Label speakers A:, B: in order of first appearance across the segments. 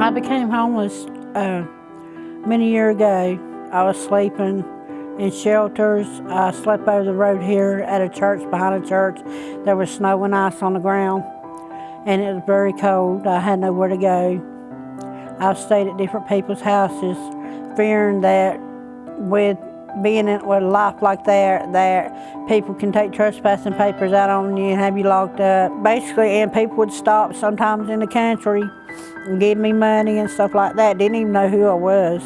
A: I became homeless many years ago. I was sleeping in shelters. I slept over the road here at a church, behind a church. There was snow and ice on the ground, and it was very cold. I had nowhere to go. I stayed at different people's houses, fearing that with being with a life like that people can take trespassing papers out on you and have you locked up. Basically, and people would stop sometimes in the country and give me money and stuff like that. Didn't even know who I was.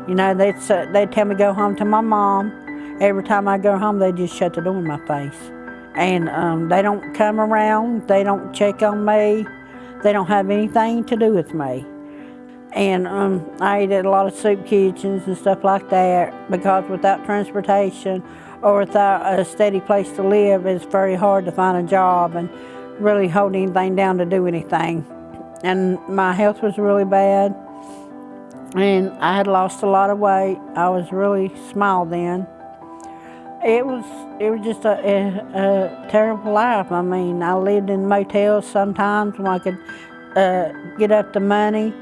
A: You know, they'd tell me to go home to my mom. Every time I go home, they'd just shut the door in my face. And they don't come around, they don't check on me, they don't have anything to do with me. And I ate at a lot of soup kitchens and stuff like that, because without transportation or without a steady place to live, it's very hard to find a job and really hold anything down to do anything. And my health was really bad, and I had lost a lot of weight. I was really small then. It was just a terrible life. I mean, I lived in motels sometimes when I could get up the money.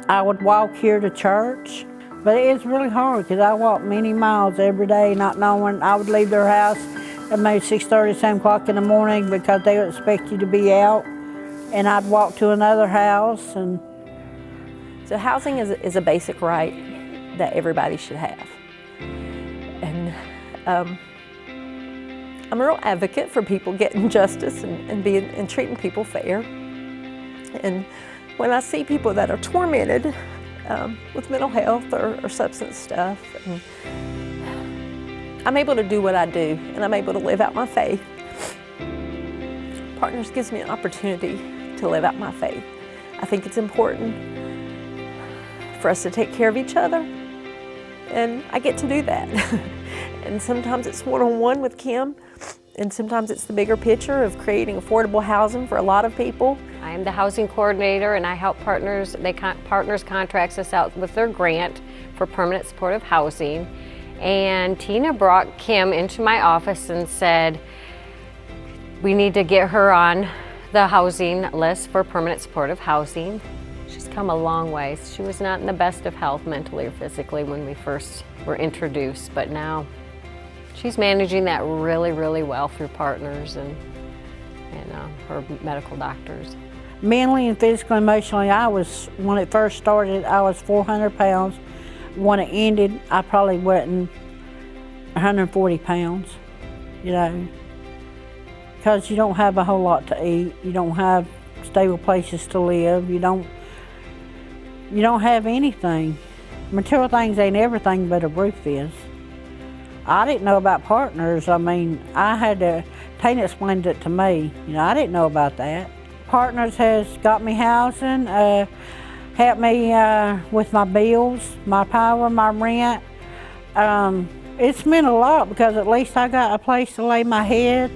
A: I would walk here to church, but it's really hard because I walked many miles every day not knowing. I would leave their house at maybe 6:30, 7 o'clock in the morning because they would expect you to be out, and I'd walk to another house. And
B: so housing is a basic right that everybody should have. And I'm a real advocate for people getting justice and treating people fair. And when I see people that are tormented with mental health or substance stuff, and I'm able to do what I do, and I'm able to live out my faith. Partners gives me an opportunity to live out my faith. I think it's important for us to take care of each other, and I get to do that. And sometimes it's one-on-one with Kim, and sometimes it's the bigger picture of creating affordable housing for a lot of people.
C: I am the housing coordinator, and I help partners. Partners contracts us out with their grant for permanent supportive housing. And Tina brought Kim into my office and said, we need to get her on the housing list for permanent supportive housing. She's come a long way. She was not in the best of health mentally or physically when we first were introduced, but now she's managing that really, really well through partners and her medical doctors.
A: Mentally and physically, emotionally, when it first started, I was 400 pounds. When it ended, I probably wasn't 140 pounds, you know, because you don't have a whole lot to eat. You don't have stable places to live. You don't have anything. Material things ain't everything, but a roof is. I didn't know about partners. I mean, Tina explained it to me. You know, I didn't know about that. Partners has got me housing, helped me with my bills, my power, my rent. It's meant a lot because at least I got a place to lay my head,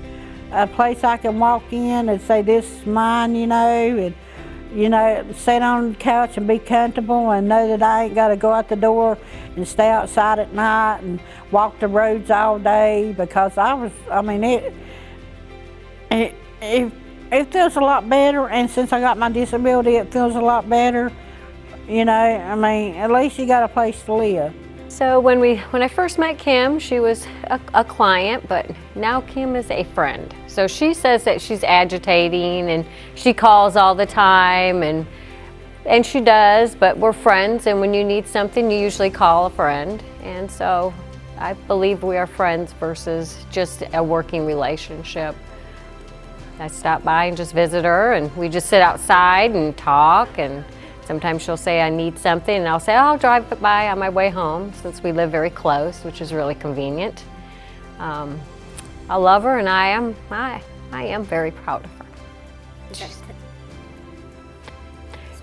A: a place I can walk in and say, this is mine, you know, and, you know, sit on the couch and be comfortable and know that I ain't got to go out the door and stay outside at night and walk the roads all day, because it feels a lot better, and since I got my disability, it feels a lot better. You know, I mean, at least you got a place to live.
C: So when I first met Kim, she was a client, but now Kim is a friend. So she says that she's agitating and she calls all the time, and she does, but we're friends, and when you need something, you usually call a friend. And so I believe we are friends versus just a working relationship. I stop by and just visit her, and we just sit outside and talk, and sometimes she'll say I need something, and I'll say, I'll drive by on my way home, since we live very close, which is really convenient. I love her, and I am very proud of her.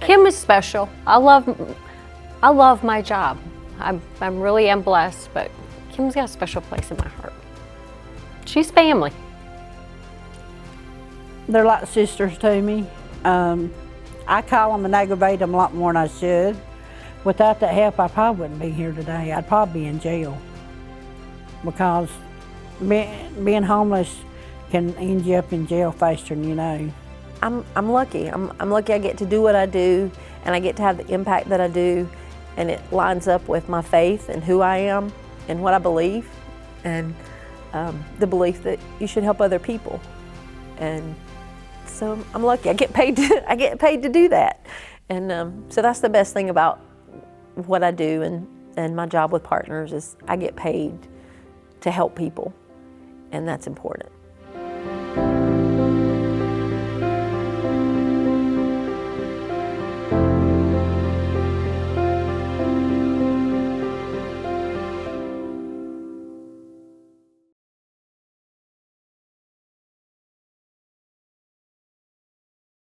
C: Kim is special. I love my job. I really am blessed, but Kim's got a special place in my heart. She's family.
A: They're like sisters to me. I call them and aggravate them a lot more than I should. Without that help, I probably wouldn't be here today. I'd probably be in jail, because being homeless can end you up in jail faster than you know.
B: I'm lucky. I'm lucky I get to do what I do and I get to have the impact that I do, and it lines up with my faith and who I am and what I believe, and the belief that you should help other people. And so I'm lucky. I get paid to do that, and so that's the best thing about what I do and my job with Partners is I get paid to help people, and that's important.